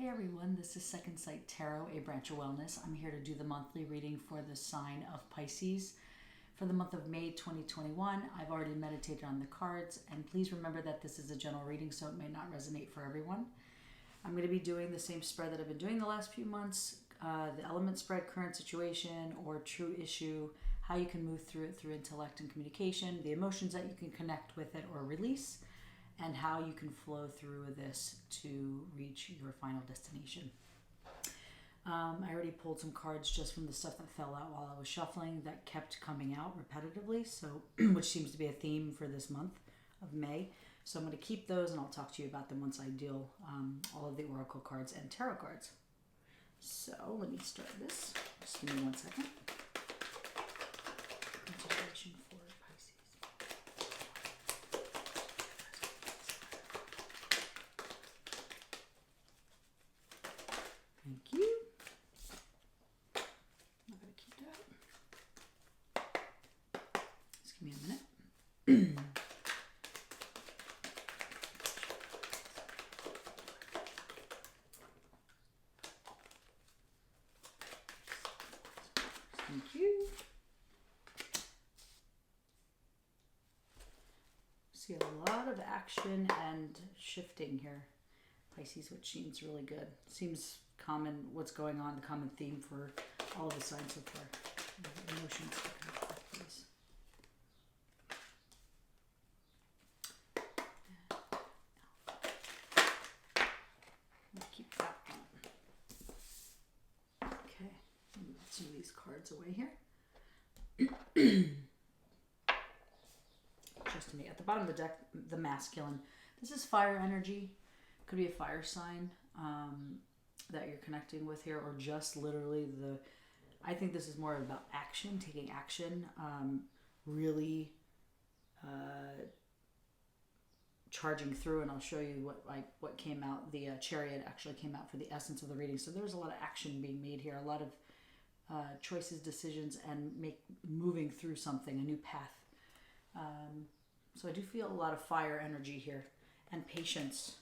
Hey everyone, this is Second Sight Tarot, a branch of wellness. I'm here to do the monthly reading for the sign of Pisces for the month of May 2021. I've already meditated on the cards, and please remember that this is a general reading, so it may not resonate for everyone. I'm going to be doing the same spread that I've been doing the last few months, the element spread, current situation, or true issue, how you can move through it through intellect and communication, the emotions that you can connect with it or release, and how you can flow through this to reach your final destination. I already pulled some cards just from the stuff that fell out while I was shuffling that kept coming out repetitively, so which seems to be a theme for this month of May. So I'm going to keep those and I'll talk to you about them once I deal all of the oracle cards and tarot cards. So let me start this. Just give me 1 second. Consideration for Pisces. Thank you. I'm going to keep that. Just give me a minute. Thank you. See a lot of action and shifting here, Pisces, which seems really good. Seems common, what's going on, the common theme for all of the signs so far. Emotions, please. I'll keep that on. Okay, move some of these cards away here. Just to me, at the bottom of the deck, the masculine. This is fire energy. Could be a fire sign that you're connecting with here, or just literally I think this is more about action, taking action, really charging through, and I'll show you what came out. The Chariot actually came out for the essence of the reading, so there's a lot of action being made here, a lot of choices, decisions, and moving through something, a new path. So I do feel a lot of fire energy here and patience.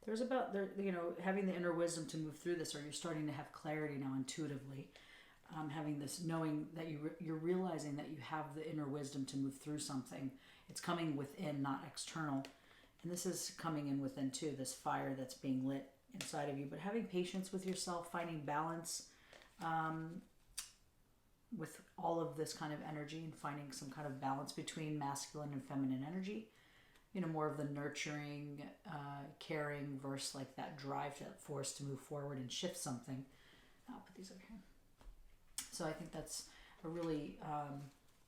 There's having the inner wisdom to move through this, or you're starting to have clarity now intuitively. Having this knowing that you're realizing that you have the inner wisdom to move through something. It's coming within, not external. And this is coming in within too, this fire that's being lit inside of you. But having patience with yourself, finding balance with all of this kind of energy, and finding some kind of balance between masculine and feminine energy. More of the nurturing, caring versus like that drive, that force to move forward and shift something. I'll put these over here. So I think that's a really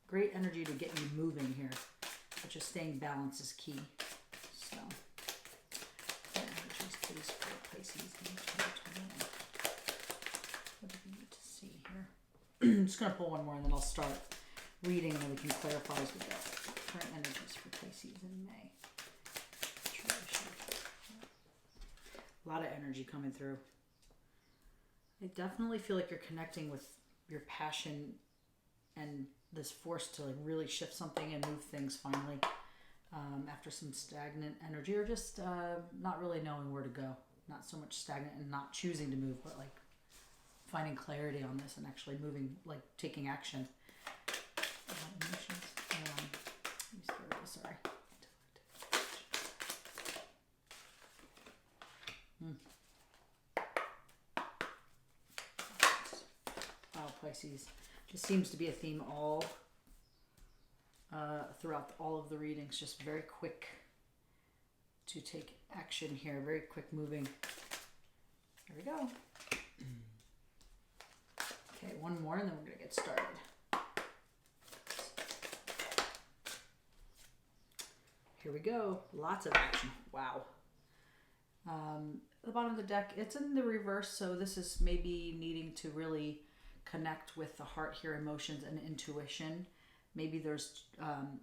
great energy to get you moving here. But just staying balanced is key. So, energies please for Pisces in 2021. What do we need to see here? I'm just going to pull one more and then I'll start reading, and then we can clarify as we go. Current energies for Pisces in May. A lot of energy coming through. I definitely feel like you're connecting with your passion and this force to like really shift something and move things finally after some stagnant energy, or just not really knowing where to go. Not so much stagnant and not choosing to move, but like finding clarity on this and actually moving, like taking action. Emotions. Let me start with this, sorry. Wow, Pisces. Just seems to be a theme all throughout all of the readings. Just very quick to take action here. Very quick moving. There we go. Okay, one more and then we're going to get started. Here we go. Lots of action. Wow. The bottom of the deck, it's in the reverse, so this is maybe needing to really connect with the heart here, emotions and intuition. Maybe there's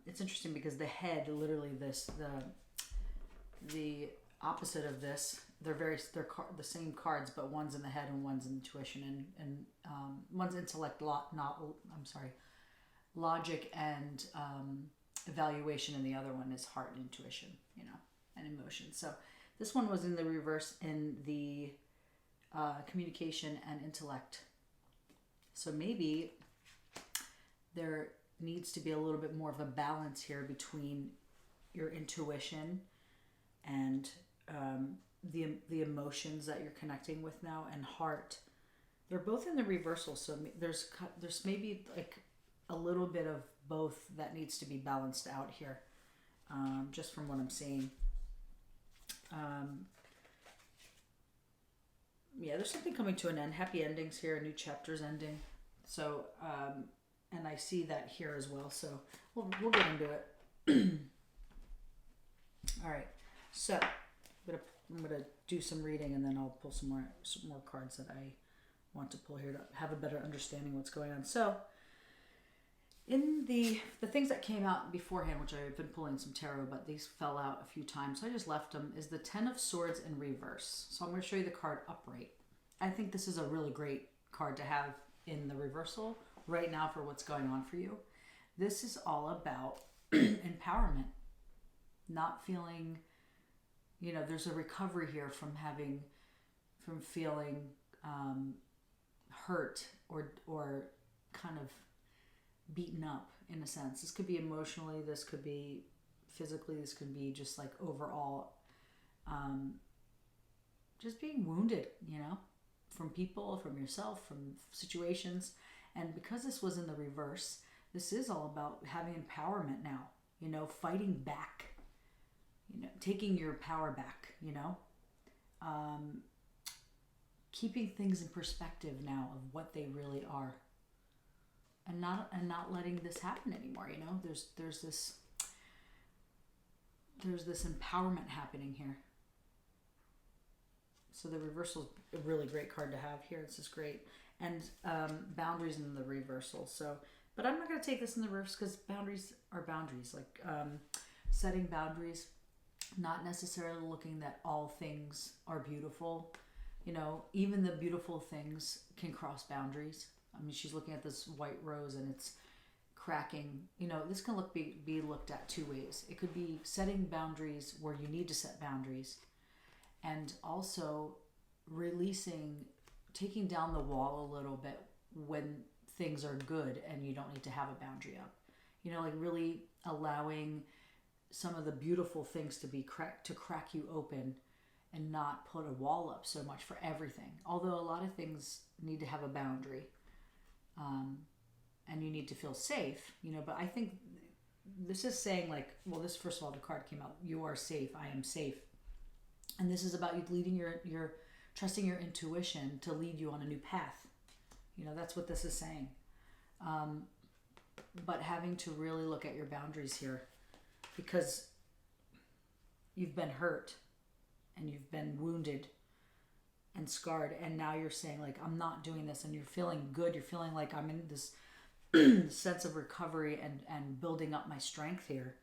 it's interesting because the head, literally the opposite of this, they're the same cards, but one's in the head and one's intuition, and one's intellect, logic and evaluation, and the other one is heart and intuition. and emotion. So this one was in the reverse in the communication and intellect. So maybe there needs to be a little bit more of a balance here between your intuition and the emotions that you're connecting with now, and heart. They're both in the reversal, so there's maybe like a little bit of both that needs to be balanced out here, just from what I'm seeing. Yeah, there's something coming to an end. Happy endings here, new chapters ending. So, and I see that here as well. So we'll get into it. All right. So I'm gonna do some reading, and then I'll pull some more cards that I want to pull here to have a better understanding of what's going on. So, in the things that came out beforehand, which I've been pulling some tarot, but these fell out a few times, so I just left them, is the Ten of Swords in reverse. So I'm going to show you the card upright. I think this is a really great card to have in the reversal right now for what's going on for you. This is all about empowerment, not feeling, there's a recovery here from feeling hurt or kind of beaten up in a sense. This could be emotionally, this could be physically, this could be just like overall just being wounded, from people, from yourself, from situations. And because this was in the reverse, this is all about having empowerment now, fighting back, taking your power back, keeping things in perspective now of what they really are. And not letting this happen anymore. There's this empowerment happening here. So the reversal is a really great card to have here. This is great. And boundaries in the reversal. So, but I'm not going to take this in the reverse because boundaries are boundaries. Like setting boundaries, not necessarily looking that all things are beautiful. Even the beautiful things can cross boundaries. I mean, she's looking at this white rose and it's cracking. This can be looked at two ways. It could be setting boundaries where you need to set boundaries, and also releasing, taking down the wall a little bit when things are good and you don't need to have a boundary up. Like really allowing some of the beautiful things to crack you open, and not put a wall up so much for everything. Although a lot of things need to have a boundary. And you need to feel safe, but I think this is saying this, first of all, the card came out, you are safe, I am safe. And this is about you leading your trusting your intuition to lead you on a new path. That's what this is saying. But having to really look at your boundaries here, because you've been hurt and you've been wounded and scarred, and now you're saying I'm not doing this, and you're feeling good, you're feeling like I'm in this sense of recovery and building up my strength here.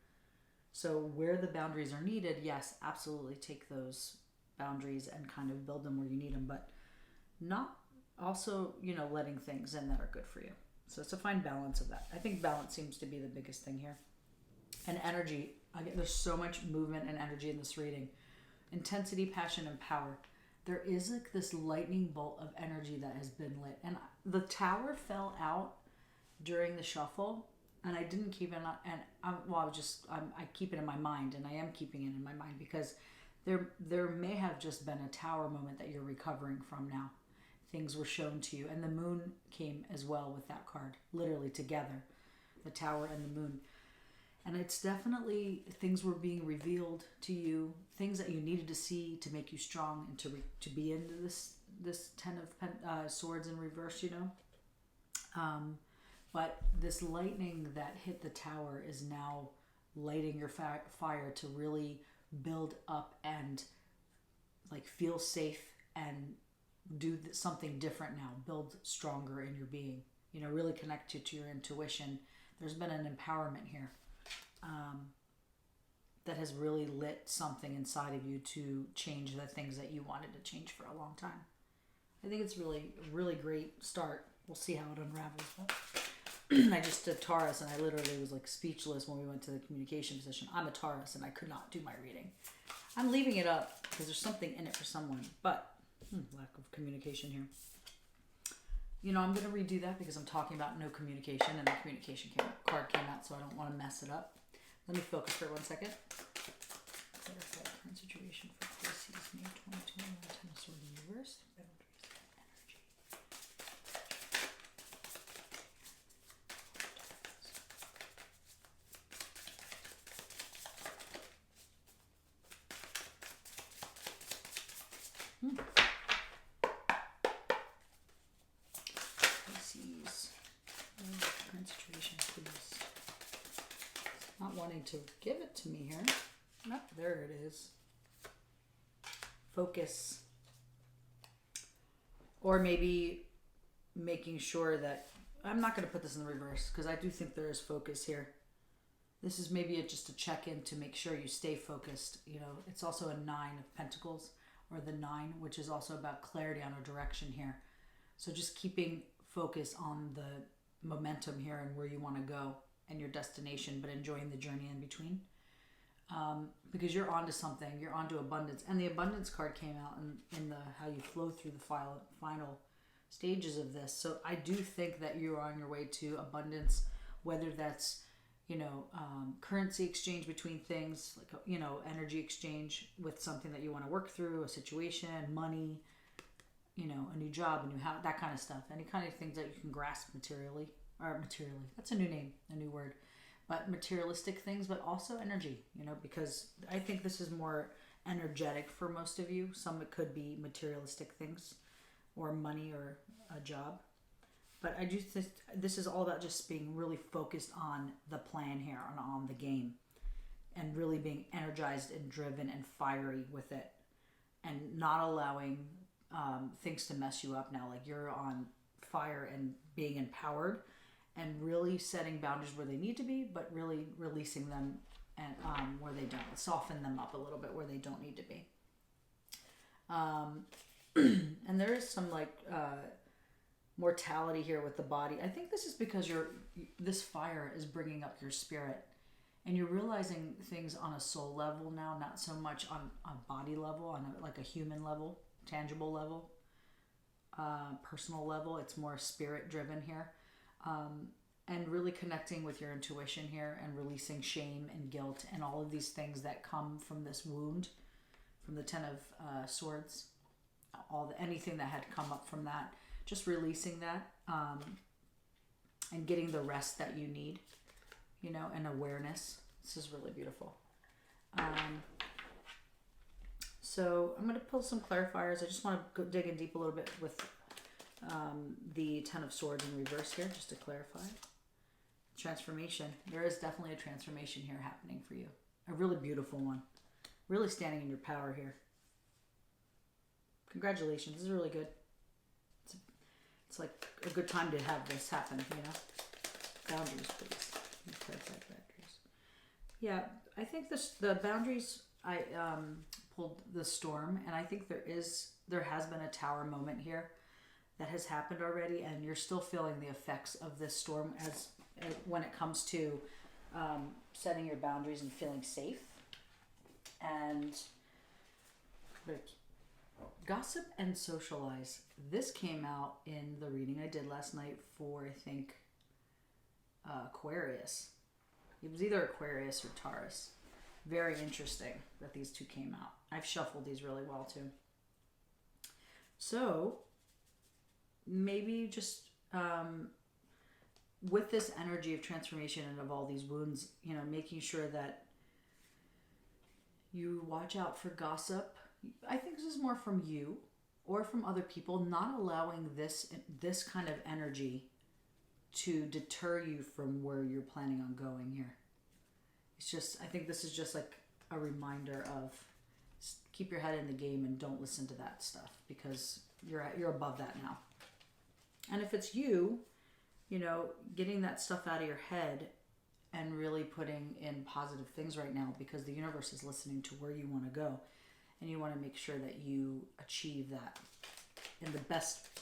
So where the boundaries are needed, yes, absolutely take those boundaries and kind of build them where you need them, but not also letting things in that are good for you. So it's a fine balance of that. I think balance seems to be the biggest thing here. And energy, there's so much movement and energy in this reading. Intensity, passion, and power. There is this lightning bolt of energy that has been lit. And the tower fell out during the shuffle, and I didn't keep it on, and I keep it in my mind, and I am keeping it in my mind because there may have just been a tower moment that you're recovering from now. Things were shown to you, and the moon came as well with that card, literally together, the tower and the moon. And it's definitely things were being revealed to you, things that you needed to see to make you strong and to be into this Ten of Swords in reverse, But this lightning that hit the tower is now lighting your fire to really build up and feel safe and do something different now. Build stronger in your being. Really connect you to your intuition. There's been an empowerment here. That has really lit something inside of you to change the things that you wanted to change for a long time. I think it's really, really great start. We'll see how it unravels. I just did Taurus, and I literally was speechless when we went to the communication position. I'm a Taurus, and I could not do my reading. I'm leaving it up because there's something in it for someone, but lack of communication here. You know, I'm going to redo that because I'm talking about no communication, and the communication card came out, so I don't want to mess it up. Let me focus for 1 second. Clarify current situation for Pisces, May 2021, Ten of Swords in reverse. Pisces, current situation, please. Not wanting to give it to me here. Nope, there it is. Focus. Or maybe making sure that, I'm not going to put this in the reverse because I do think there is focus here. This is maybe just a check-in to make sure you stay focused. You know, it's also a 9 of Pentacles, or the 9, which is also about clarity on a direction here. So just keeping focus on the momentum here and where you want to go and your destination, but enjoying the journey in between. Because you're onto something, you're onto abundance. And the abundance card came out in the how you flow through the final stages of this. So I do think that you're on your way to abundance, whether that's, you know, currency exchange between things, like, you know, energy exchange with something that you want to work through, a situation, money, you know, a new job, a new house, that kind of stuff. Any kind of things that you can grasp materially, that's a new name, a new word, but materialistic things, but also energy, you know, because I think this is more energetic for most of you. Some it could be materialistic things or money or a job. But I do think this is all about just being really focused on the plan here and on the game, and really being energized and driven and fiery with it, and not allowing things to mess you up now. Like, you're on fire and being empowered and really setting boundaries where they need to be, but really releasing them and where they don't. Soften them up a little bit where they don't need to be. And there is some like mortality here with the body. I think this is because this fire is bringing up your spirit, and you're realizing things on a soul level now, not so much on a body level, on like a human level, tangible level, personal level. It's more spirit driven here, and really connecting with your intuition here and releasing shame and guilt and all of these things that come from this wound, from the Ten of Swords, anything that had come up from that. Just releasing that, and getting the rest that you need, you know, and awareness. This is really beautiful. So I'm going to pull some clarifiers. I just want to dig in deep a little bit with the Ten of Swords in reverse here, just to clarify. Transformation. There is definitely a transformation here happening for you. A really beautiful one. Really standing in your power here. Congratulations. This is really good. It's like a good time to have this happen, you know. Boundaries, please. Clarify boundaries. Yeah, I think the boundaries. I pulled the storm, and I think there has been a tower moment here that has happened already, and you're still feeling the effects of this storm when it comes to setting your boundaries and feeling safe. And gossip and socialize. This came out in the reading I did last night for, I think, Aquarius. It was either Aquarius or Taurus. Very interesting that these two came out. I've shuffled these really well too. So maybe just with this energy of transformation and of all these wounds, you know, making sure that you watch out for gossip. I think this is more from you or from other people, not allowing this kind of energy to deter you from where you're planning on going here. It's just, I think this is just like a reminder of keep your head in the game and don't listen to that stuff, because you're above that now. And if it's you, you know, getting that stuff out of your head and really putting in positive things right now, because the universe is listening to where you want to go. And you want to make sure that you achieve that in the best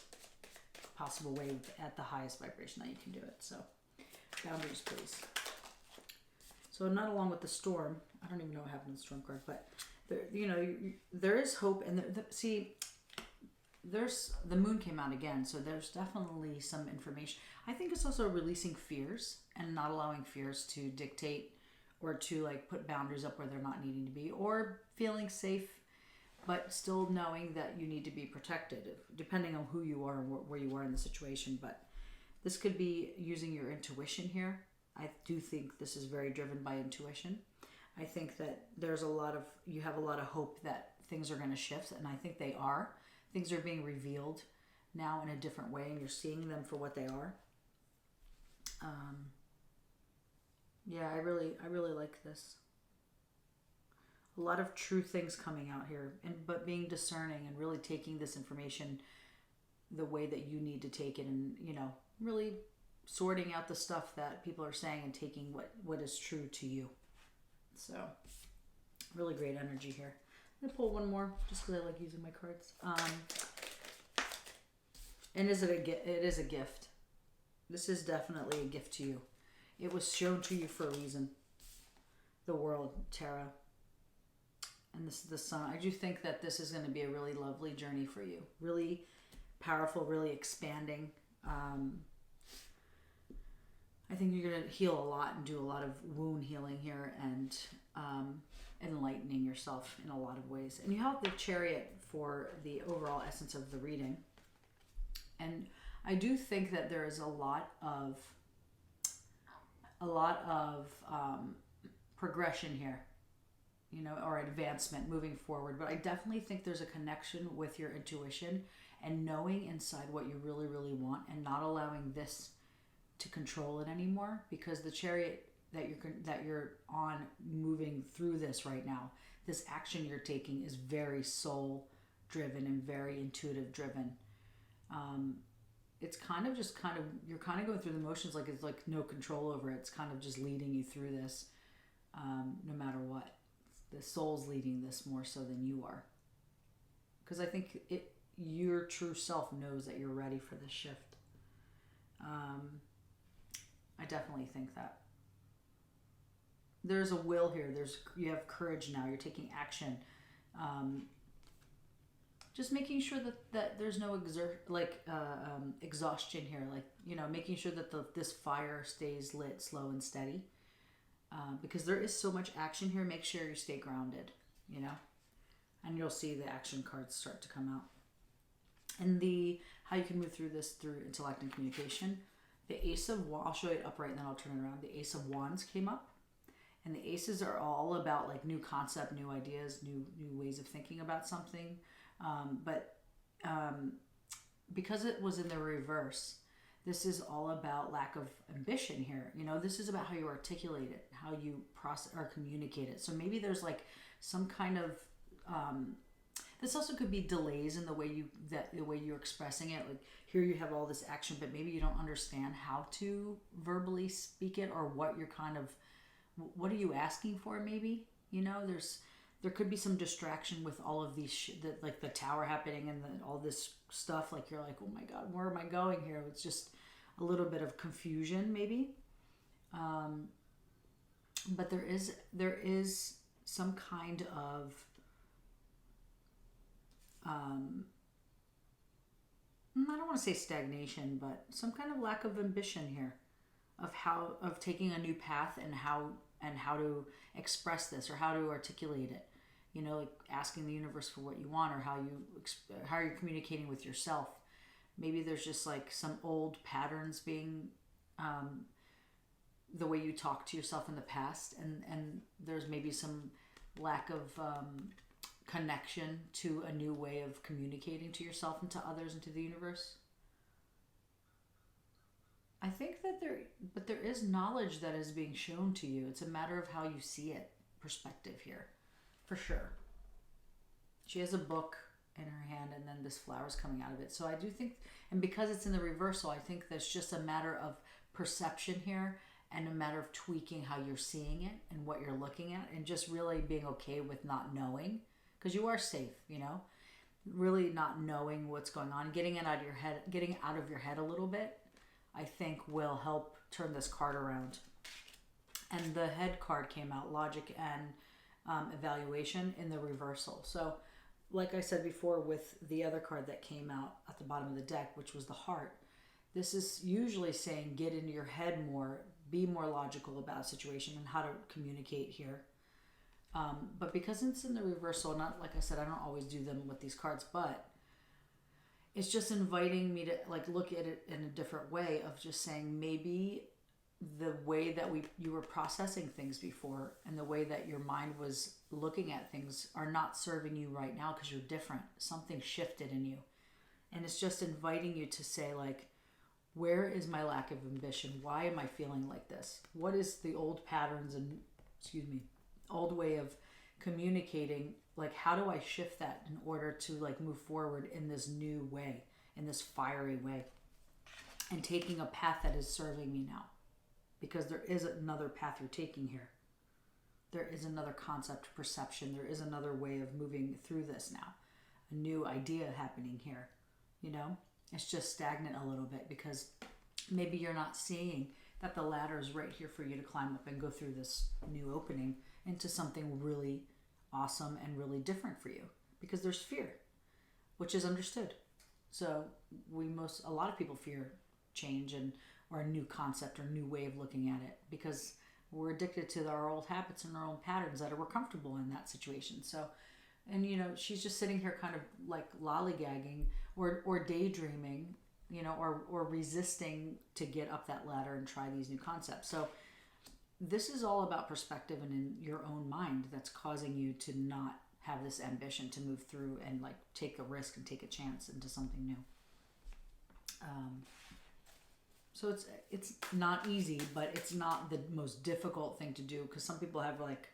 possible way at the highest vibration that you can do it. So, boundaries, please. So not along with the storm. I don't even know what happened in the storm card, but there, there is hope. And see, there's the moon came out again, so there's definitely some information. I think it's also releasing fears and not allowing fears to dictate or to like put boundaries up where they're not needing to be, or feeling safe but still knowing that you need to be protected depending on who you are and where you are in the situation. But this could be using your intuition here. I do think this is very driven by intuition. I think that you have a lot of hope that things are going to shift, and I think they are. Things are being revealed now in a different way, and you're seeing them for what they are. Yeah, I really like this. A lot of true things coming out here, but being discerning and really taking this information the way that you need to take it, and really sorting out the stuff that people are saying and taking what is true to you. So really great energy here. I'm gonna pull one more just because I like using my cards. And it is a gift. This is definitely a gift to you. It was shown to you for a reason. The World Tarot. And this is the Sun. I do think that this is going to be a really lovely journey for you. Really powerful, really expanding. I think you're going to heal a lot and do a lot of wound healing here, and enlightening yourself in a lot of ways. And you have the Chariot for the overall essence of the reading. And I do think that there is a lot of progression here, or advancement moving forward. But I definitely think there's a connection with your intuition and knowing inside what you really, really want, and not allowing this to control it anymore, because the Chariot that you're on moving through this right now, this action you're taking is very soul driven and very intuitive driven. It's you're kind of going through the motions, like it's like no control over it. It's kind of just leading you through this, no matter what. The soul's leading this more so than you are, because I think your true self knows that you're ready for this shift. I definitely think that there's a will here. You have courage now. You're taking action. Just making sure that there's no exhaustion here. Making sure that this fire stays lit, slow and steady. Because there is so much action here. Make sure you stay grounded, and you'll see the action cards start to come out. And how you can move through this through intellect and communication. The Ace of Wands, I'll show you it upright and then I'll turn it around. The Ace of Wands came up, and the Aces are all about like new concept, new ideas, new ways of thinking about something. Because it was in the reverse, this is all about lack of ambition here. This is about how you articulate it, how you process or communicate it. So maybe there's like some kind of this also could be delays in the way you're expressing it. Like here you have all this action, but maybe you don't understand how to verbally speak it, or what are you asking for? Maybe there could be some distraction with all of these like the tower happening and all this stuff. Like you're like, oh my God, where am I going here? It's just a little bit of confusion maybe. But there is some kind of I don't want to say stagnation, but some kind of lack of ambition here of taking a new path and how to express this or how to articulate it. Like asking the universe for what you want, or how you're communicating with yourself. Maybe there's just like some old patterns being the way you talk to yourself in the past, and there's maybe some lack of connection to a new way of communicating to yourself and to others and to the universe. I think that there is knowledge that is being shown to you. It's a matter of how you see it, perspective here, for sure. She has a book in her hand, and then this flower's coming out of it. So I do think, and because it's in the reversal, I think that's just a matter of perception here, and a matter of tweaking how you're seeing it and what you're looking at, and just really being okay with not knowing, because you are safe, really not knowing what's going on, getting it out of your head a little bit, I think will help turn this card around. And the head card came out, logic and evaluation, in the reversal. So like I said before with the other card that came out at the bottom of the deck, which was the heart, this is usually saying get into your head more, be more logical about a situation and how to communicate here. But because it's in the reversal, not like I said, I don't always do them with these cards, but it's just inviting me to like look at it in a different way of just saying maybe the way that you were processing things before and the way that your mind was looking at things are not serving you right now because you're different. Something shifted in you. And it's just inviting you to say like, where is my lack of ambition? Why am I feeling like this? What is the old patterns and, old way of communicating? Like, how do I shift that in order to like move forward in this new way, in this fiery way, and taking a path that is serving me now? Because there is another path you're taking here. There is another concept, perception. There is another way of moving through this now. A new idea happening here, you know? It's just stagnant a little bit because maybe you're not seeing that the ladder is right here for you to climb up and go through this new opening into something really awesome and really different for you. Because there's fear, which is understood. So a lot of people fear change or a new concept or new way of looking at it because we're addicted to our old habits and our old patterns that we're comfortable in that situation. So, and you know, she's just sitting here kind of like lollygagging or daydreaming, you know, or resisting to get up that ladder and try these new concepts. So this is all about perspective and in your own mind that's causing you to not have this ambition to move through and like take a risk and take a chance into something new. So it's not easy, but it's not the most difficult thing to do because some people have like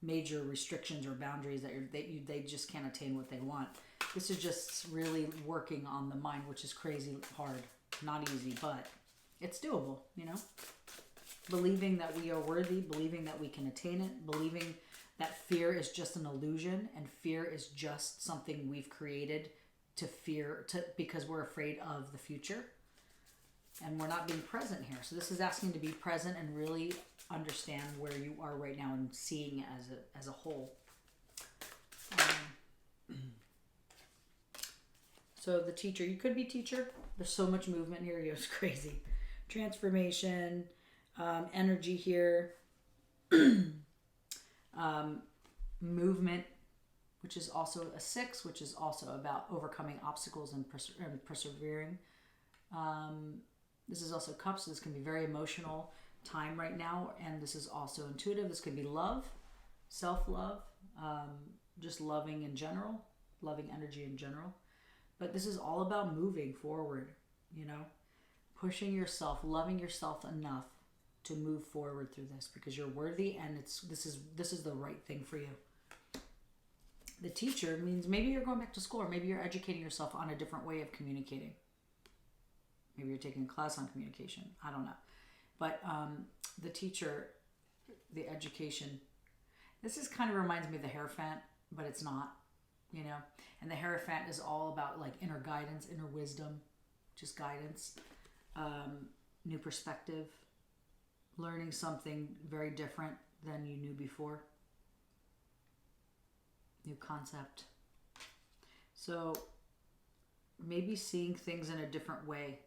major restrictions or boundaries that they just can't attain what they want. This is just really working on the mind, which is crazy hard, not easy, but it's doable, you know? Believing that we are worthy, believing that we can attain it, believing that fear is just an illusion and fear is just something we've created because we're afraid of the future. And we're not being present here. So this is asking to be present and really understand where you are right now and seeing it as a whole. So the teacher, you could be teacher. There's so much movement here. It's crazy. Transformation, energy here. Movement, which is also a 6, which is also about overcoming obstacles and persevering. This is also cups, so this can be very emotional time right now, and this is also intuitive. This could be love, self-love, just loving in general, loving energy in general. But this is all about moving forward, you know, pushing yourself, loving yourself enough to move forward through this because you're worthy and this is the right thing for you. The teacher means maybe you're going back to school or maybe you're educating yourself on a different way of communicating. Maybe you're taking a class on communication. I don't know. But the teacher, the education, this is kind of reminds me of the Hierophant, but it's not, you know. And the Hierophant is all about like inner guidance, inner wisdom, just guidance, new perspective, learning something very different than you knew before, new concept. So maybe seeing things in a different way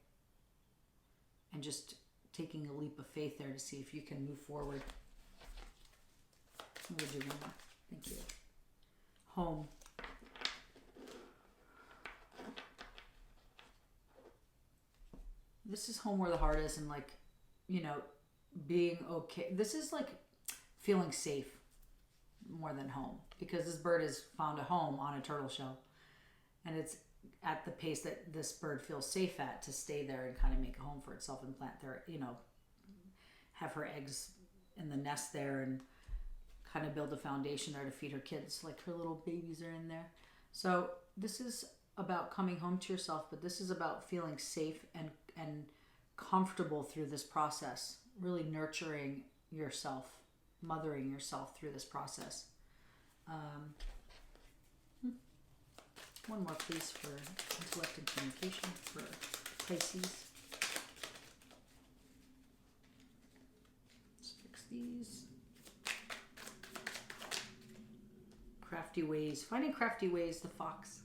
and just taking a leap of faith there to see if you can move forward. We'll do one more. Thank you. Home. This is home where the heart is and like, you know, being okay. This is like feeling safe more than home because this bird has found a home on a turtle shell and it's at the pace that this bird feels safe at to stay there and kind of make a home for itself and plant there, you know, have her eggs in the nest there and kind of build a foundation there to feed her kids. Like her little babies are in there. So this is about coming home to yourself, but this is about feeling safe and comfortable through this process, really nurturing yourself, mothering yourself through this process. One more, please, for intellect and communication for Pisces. Let's fix these. Crafty ways. Finding crafty ways, the fox.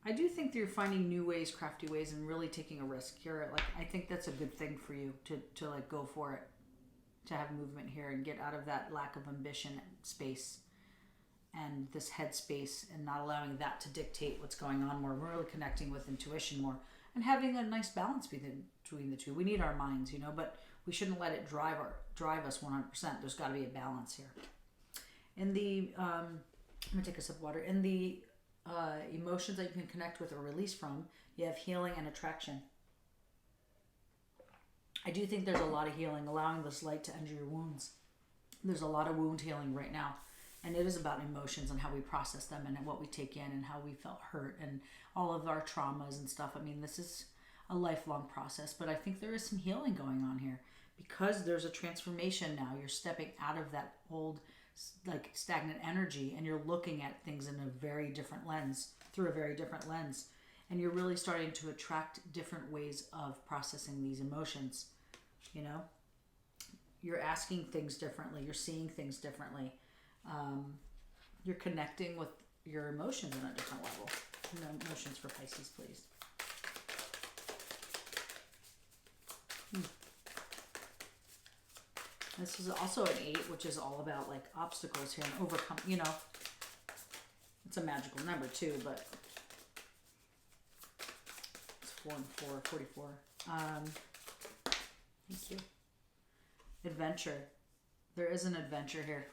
I do think that you're finding new ways, crafty ways, and really taking a risk here. Like, I think that's a good thing for you to like go for it, to have movement here and get out of that lack of ambition space and this head space, and not allowing that to dictate what's going on more. We're really connecting with intuition more and having a nice balance between the two. We need our minds, you know, but we shouldn't let it drive us 100%. There's got to be a balance here. In the I'm gonna take a sip of water. In the emotions that you can connect with or release from, you have healing and attraction. I do think there's a lot of healing, allowing this light to enter your wounds. There's a lot of wound healing right now, and it is about emotions and how we process them and what we take in and how we felt hurt and all of our traumas and stuff. I mean, this is a lifelong process, but I think there is some healing going on here because there's a transformation now. You're stepping out of that old, like, stagnant energy, and you're looking at things in a very different lens, through a very different lens, and you're really starting to attract different ways of processing these emotions. You know, you're asking things differently, you're seeing things differently, you're connecting with your emotions on a different level. You know, emotions for Pisces, please. This is also an 8, which is all about like obstacles here and overcome, you know. It's a magical number too, but it's 4 and 4, 44. Thank you. Adventure. There is an adventure here.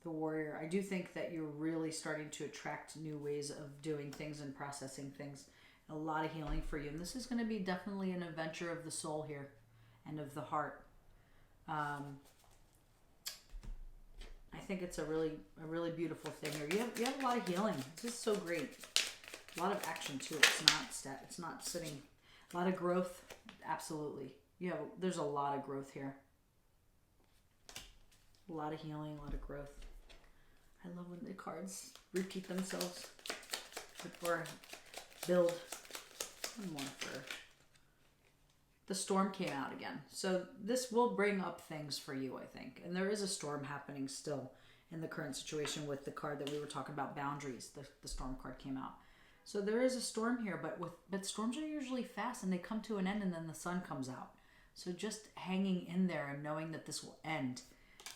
The warrior. I do think that you're really starting to attract new ways of doing things and processing things. A lot of healing for you. And this is going to be definitely an adventure of the soul here and of the heart. I think it's a really beautiful thing here. You have a lot of healing. This is so great. A lot of action too. It's not sitting. A lot of growth. Absolutely. There's a lot of growth here. A lot of healing, a lot of growth. I love when the cards repeat themselves or build. One more for the storm came out again. So this will bring up things for you, I think. And there is a storm happening still in the current situation with the card that we were talking about, boundaries. The storm card came out. So there is a storm here, but storms are usually fast and they come to an end and then the sun comes out. So just hanging in there and knowing that this will end,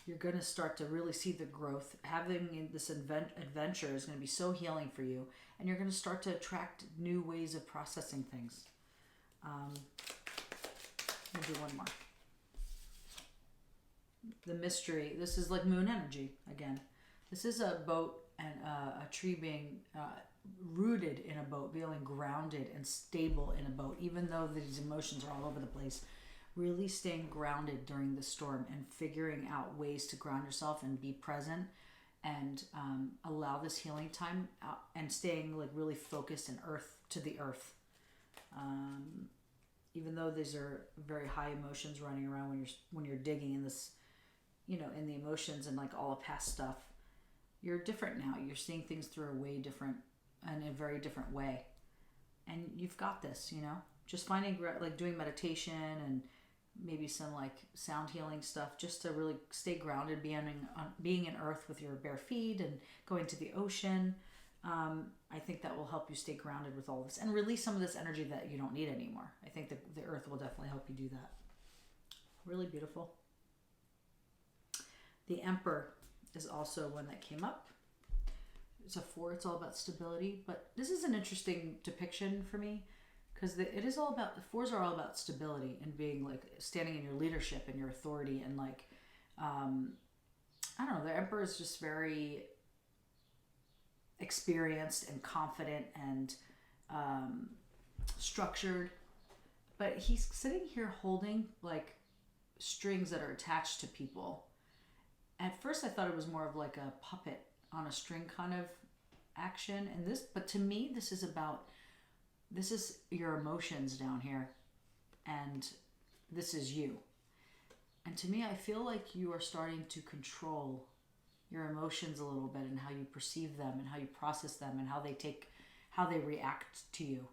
you're going to start to really see the growth. Having this adventure is going to be so healing for you, and you're going to start to attract new ways of processing things. We'll do one more. The mystery. This is like moon energy again. This is a boat and a tree being rooted in a boat, feeling grounded and stable in a boat, even though these emotions are all over the place. Really staying grounded during the storm and figuring out ways to ground yourself and be present and allow this healing time out, and staying like really focused and to the earth. Even though these are very high emotions running around when you're digging in this, you know, in the emotions and like all the past stuff, you're different now. You're seeing things through a way different and a very different way. And you've got this, you know, just finding like doing meditation and maybe some like sound healing stuff just to really stay grounded, being in earth with your bare feet and going to the ocean. I think that will help you stay grounded with all this and release some of this energy that you don't need anymore. I think that the earth will definitely help you do that. Really beautiful. The Emperor is also one that came up. It's a 4. It's all about stability, but this is an interesting depiction for me because it is all about, the 4s are all about stability and being like standing in your leadership and your authority and like, I don't know, the Emperor is just very experienced and confident and structured, but he's sitting here holding like strings that are attached to people. At first I thought it was more of like a puppet on a string kind of action, but to me this is your emotions down here, and this is you. And to me, I feel like you are starting to control your emotions a little bit and how you perceive them and how you process them and how they react to you.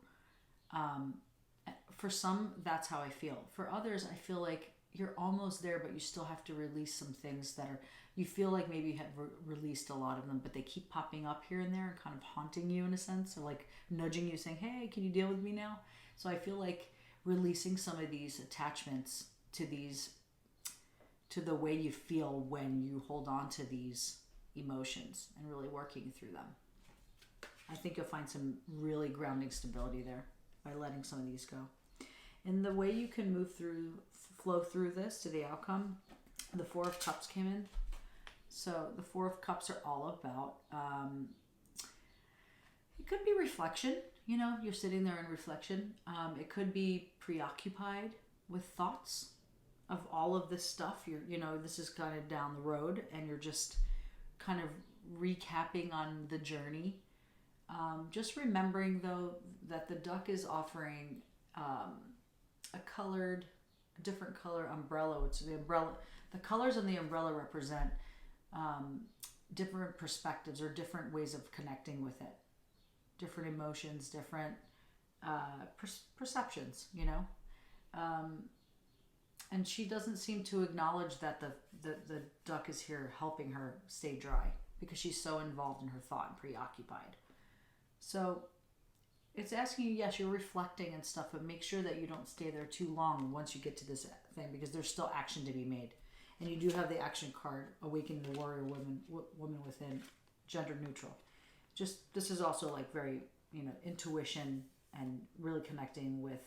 For some, that's how I feel. For others, I feel like you're almost there, but you still have to release some things that are, you feel like maybe you have released a lot of them, but they keep popping up here and there and kind of haunting you in a sense, or like nudging you saying, hey, can you deal with me now? So I feel like releasing some of these attachments to the way you feel when you hold on to these emotions and really working through them. I think you'll find some really grounding stability there by letting some of these go. And the way you can flow through this to the outcome, the Four of Cups came in. So the Four of Cups are all about, it could be reflection. You know, you're sitting there in reflection. It could be preoccupied with thoughts of all of this stuff. This is kind of down the road and you're just kind of recapping on the journey. Just remembering though that the duck is offering a different color umbrella, which the colors on the umbrella represent different perspectives or different ways of connecting with it, different emotions, different perceptions, and she doesn't seem to acknowledge that the duck is here helping her stay dry because she's so involved in her thought and preoccupied. So it's asking you, yes, you're reflecting and stuff, but make sure that you don't stay there too long once you get to this thing, because there's still action to be made. And you do have the action card, Awakening the Warrior Woman Within, gender neutral. This is also like very, intuition and really connecting with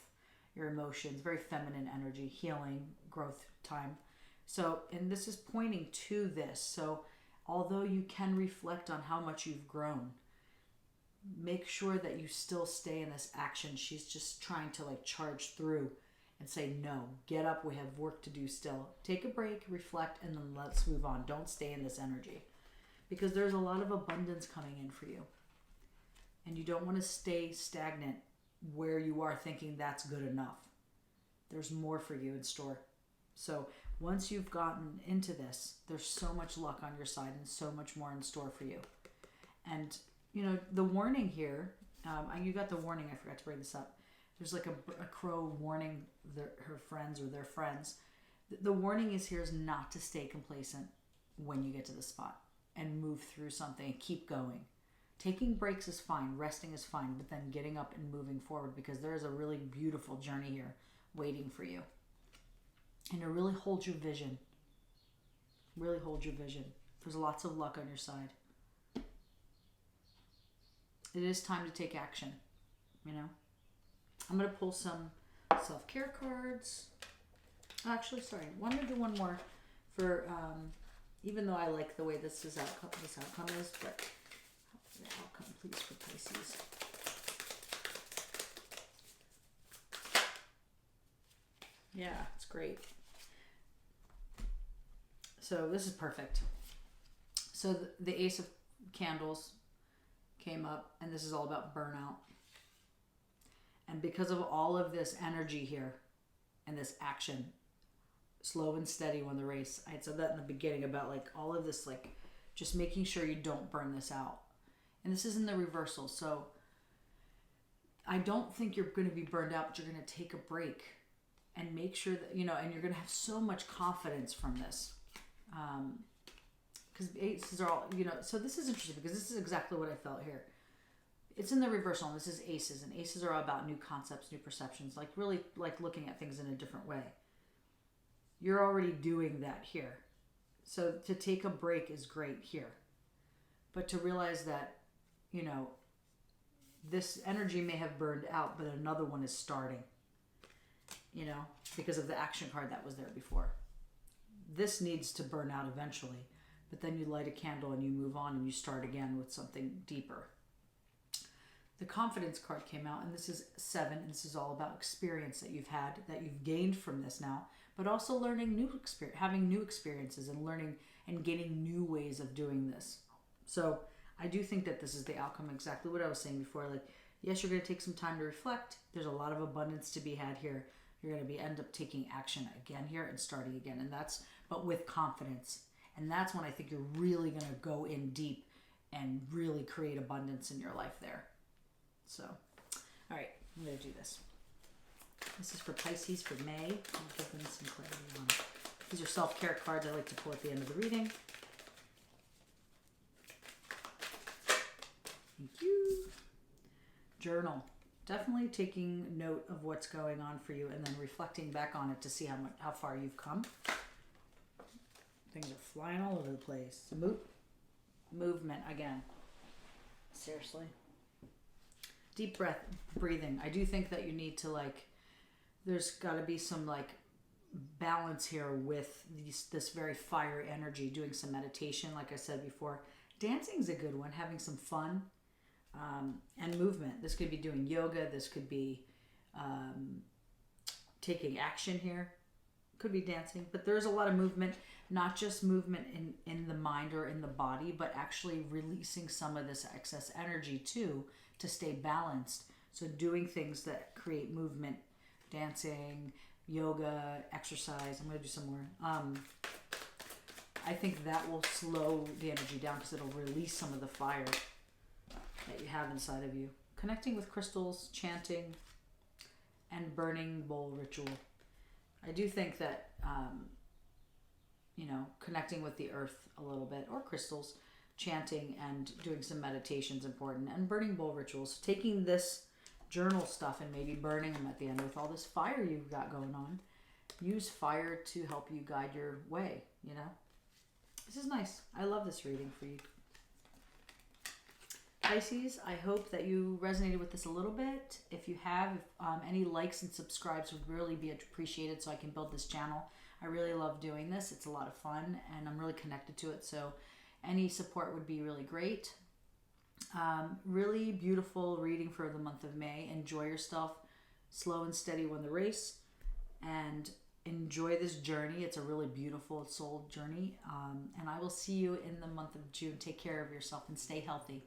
your emotions, very feminine energy, healing, growth time. So, and this is pointing to this. So although you can reflect on how much you've grown, make sure that you still stay in this action. She's just trying to like charge through and say, no, get up. We have work to do still. Take a break, reflect, and then let's move on. Don't stay in this energy because there's a lot of abundance coming in for you. And you don't want to stay stagnant where you are thinking that's good enough. There's more for you in store. So once you've gotten into this, there's so much luck on your side and so much more in store for you. And the warning here, you got the warning, I forgot to bring this up. There's like a crow warning her friends or their friends. The warning is here is not to stay complacent when you get to the spot and move through something and keep going. Taking breaks is fine, resting is fine, but then getting up and moving forward because there is a really beautiful journey here waiting for you. And to really hold your vision. Really hold your vision. There's lots of luck on your side. It is time to take action, I'm going to pull some self-care cards. Actually, sorry, I wanted to do one more for, even though I like the way this outcome is, but the outcome, please, for Pisces. Yeah, it's great. So this is perfect. So the Ace of Candles came up, and this is all about burnout. And because of all of this energy here and this action, slow and steady won the race. I had said that in the beginning about like all of this, like just making sure you don't burn this out. And this is in the reversal. So I don't think you're going to be burned out, but you're going to take a break and make sure that, and you're going to have so much confidence from this. Because aces are all, so this is interesting because this is exactly what I felt here. It's in the reversal, and this is aces, and aces are all about new concepts, new perceptions, like really like looking at things in a different way. You're already doing that here. So to take a break is great here. But to realize that, this energy may have burned out, but another one is starting, because of the action card that was there before. This needs to burn out eventually, but then you light a candle and you move on and you start again with something deeper. The confidence card came out, and this is 7. And this is all about experience that you've had, that you've gained from this now, but also learning new experience, having new experiences and learning and getting new ways of doing this. So I do think that this is the outcome, exactly what I was saying before. Like, yes, you're going to take some time to reflect. There's a lot of abundance to be had here. You're going to end up taking action again here and starting again. And but with confidence. And that's when I think you're really going to go in deep and really create abundance in your life there. So, all right, I'm going to do this. This is for Pisces for May. I'll give them some clarity on it. These are self-care cards I like to pull at the end of the reading. Thank you. Journal. Definitely taking note of what's going on for you and then reflecting back on it to see how far you've come. Things are flying all over the place. Movement again. Seriously. Deep breathing. I do think that you need to there's got to be some balance here with this very fire energy, doing some meditation like I said before. Dancing's a good one, having some fun, and movement. This could be doing yoga, this could be taking action here, could be dancing, but there's a lot of movement, not just movement in the mind or in the body, but actually releasing some of this excess energy too to stay balanced. So doing things that create movement, dancing, yoga, exercise. I'm going to do some more. I think that will slow the energy down because it'll release some of the fire that you have inside of you. Connecting with crystals, chanting, and burning bowl ritual. I do think that, connecting with the earth a little bit, or crystals, chanting and doing some meditation is important. And burning bowl rituals. Taking this journal stuff and maybe burning them at the end with all this fire you've got going on. Use fire to help you guide your way, This is nice. I love this reading for you. Pisces, I hope that you resonated with this a little bit. If you have, any likes and subscribes would really be appreciated so I can build this channel. I really love doing this. It's a lot of fun and I'm really connected to it. So any support would be really great. Really beautiful reading for the month of May. Enjoy yourself. Slow and steady win the race. And enjoy this journey. It's a really beautiful soul journey. And I will see you in the month of June. Take care of yourself and stay healthy.